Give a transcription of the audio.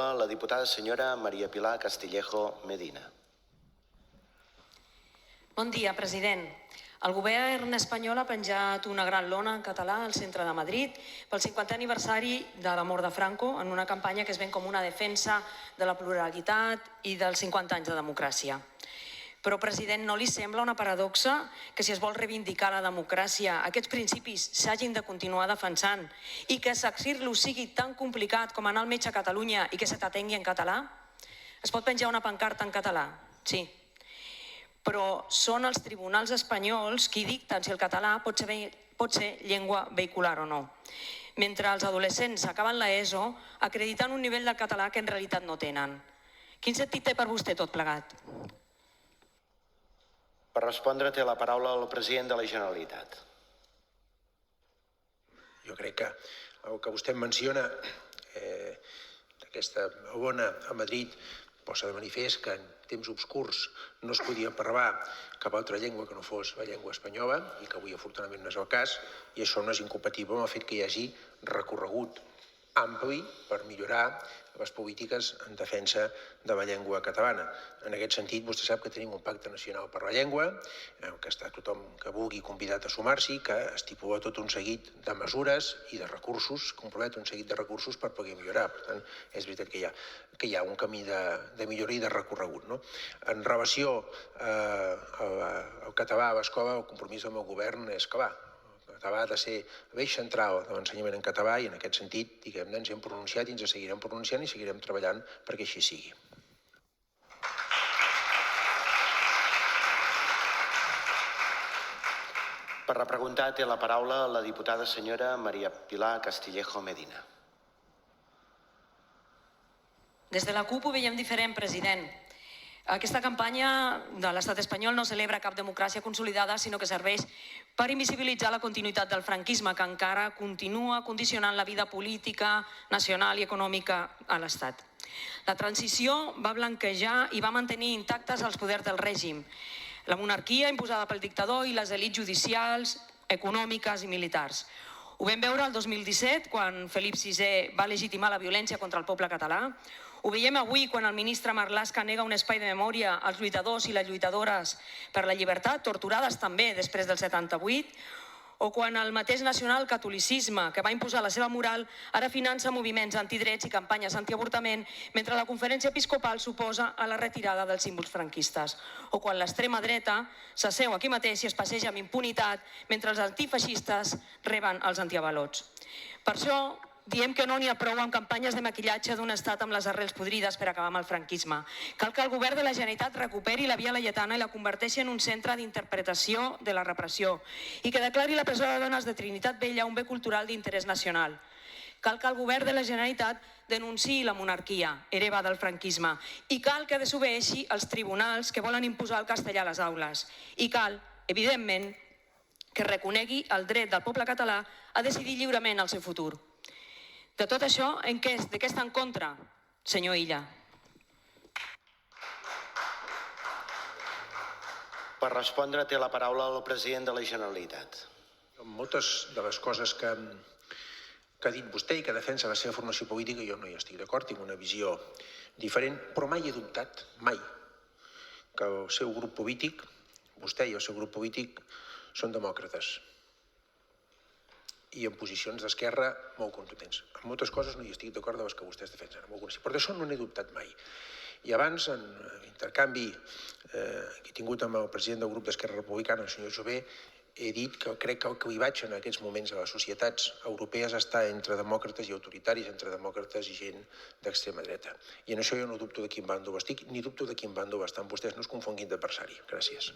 paraula la diputada senyora Maria Pilar Castillejo Medina. Bon dia, president. El govern espanyol ha penjat una gran lona en català al centre de Madrid pel 50è aniversari de la mort de Franco en una campanya que es ven com una defensa de la pluralitat i dels 50 anys de democràcia. Però, president, no li sembla una paradoxa que si es vol reivindicar la democràcia, aquests principis s'hagin de continuar defensant i que exercir-los sigui tan complicat com anar al metge a Catalunya i que se t'atengui en català? Es pot penjar una pancarta en català? Sí. Però són els tribunals espanyols qui dicten si el català pot ser llengua vehicular o no. Mentre els adolescents acaben l'ESO acreditant un nivell del català que en realitat no tenen. Quin sentit té per vostè tot plegat? Per respondre té la paraula el president de la Generalitat. Jo crec que el que vostè menciona, aquesta bona a Madrid, posa de manifest que en temps obscurs no es podia parlar cap altra llengua que no fos la llengua espanyola i que avui afortunadament no és el cas, i això no és incompatible amb el fet que hi hagi recorregut ampli per millorar les polítiques en defensa de la llengua catalana. En aquest sentit, vostè sap que tenim un pacte nacional per la llengua, que està tothom que vulgui convidat a sumar-s'hi, que estipula tot un seguit de mesures i de recursos, compromet un seguit de recursos per poder millorar. Per tant, és veritat que hi ha un camí de millora i de recorregut. En relació al català a l'escola, el compromís del meu govern és clar. El català ha de ser l'eix central de l'ensenyament en català i en aquest sentit, diguem-ne, ens hem pronunciat i ens seguirem pronunciant i seguirem treballant perquè així sigui. Per repreguntar té la paraula la diputada senyora Maria Pilar Castillejo Medina. Des de la CUP ho veiem diferent, president. Aquesta campanya de l'estat espanyol no celebra cap democràcia consolidada, sinó que serveix per invisibilitzar la continuïtat del franquisme, que encara continua condicionant la vida política, nacional i econòmica a l'Estat. La transició va blanquejar i va mantenir intactes els poders del règim, la monarquia imposada pel dictador i les elits judicials, econòmiques i militars. Ho vam veure el 2017, quan Felip VI va legitimar la violència contra el poble català. Ho veiem avui quan el ministre Marlaska nega un espai de memòria als lluitadors i les lluitadores per la llibertat, torturades també després del 78, o quan el mateix nacional-catolicisme, que va imposar la seva moral, ara finança moviments antidrets i campanyes antiavortament, mentre la conferència episcopal s'oposa a la retirada dels símbols franquistes. O quan l'extrema dreta s'asseu aquí mateix i es passeja amb impunitat, mentre els antifeixistes reben els antiavalots. Per això, diem que no n'hi ha prou amb campanyes de maquillatge d'un estat amb les arrels podrides per acabar amb el franquisme. Cal que el govern de la Generalitat recuperi la Via Laietana i la converteixi en un centre d'interpretació de la repressió i que declari la presó de dones de Trinitat Vella un bé cultural d'interès nacional. Cal que el govern de la Generalitat denunciï la monarquia, hereva del franquisme, i cal que desobeeixi els tribunals que volen imposar el castellà a les aules. I cal, evidentment, que reconegui el dret del poble català a decidir lliurement el seu futur. De tot això, de què està en contra, senyor Illa? Per respondre té la paraula el president de la Generalitat. Moltes de les coses que ha dit vostè i que defensa la seva formació política jo no hi estic d'acord, tinc una visió diferent, però mai he dubtat, mai, que el seu grup polític, vostè i el seu grup polític, són demòcrates i en posicions d'esquerra molt contundents. En moltes coses no hi estic d'acord de les que vostès defensen, però d'això no n'he dubtat mai. I abans, en l'intercanvi que he tingut amb el president del grup d'Esquerra Republicana, el senyor Jové, he dit que crec que el clivatge en aquests moments a les societats europees està entre demòcrates i autoritaris, entre demòcrates i gent d'extrema dreta. I en això jo no dubto de quin bàndol estic, ni dubto de quin bàndol estan vostès. No es confonguin d'adversari. Gràcies.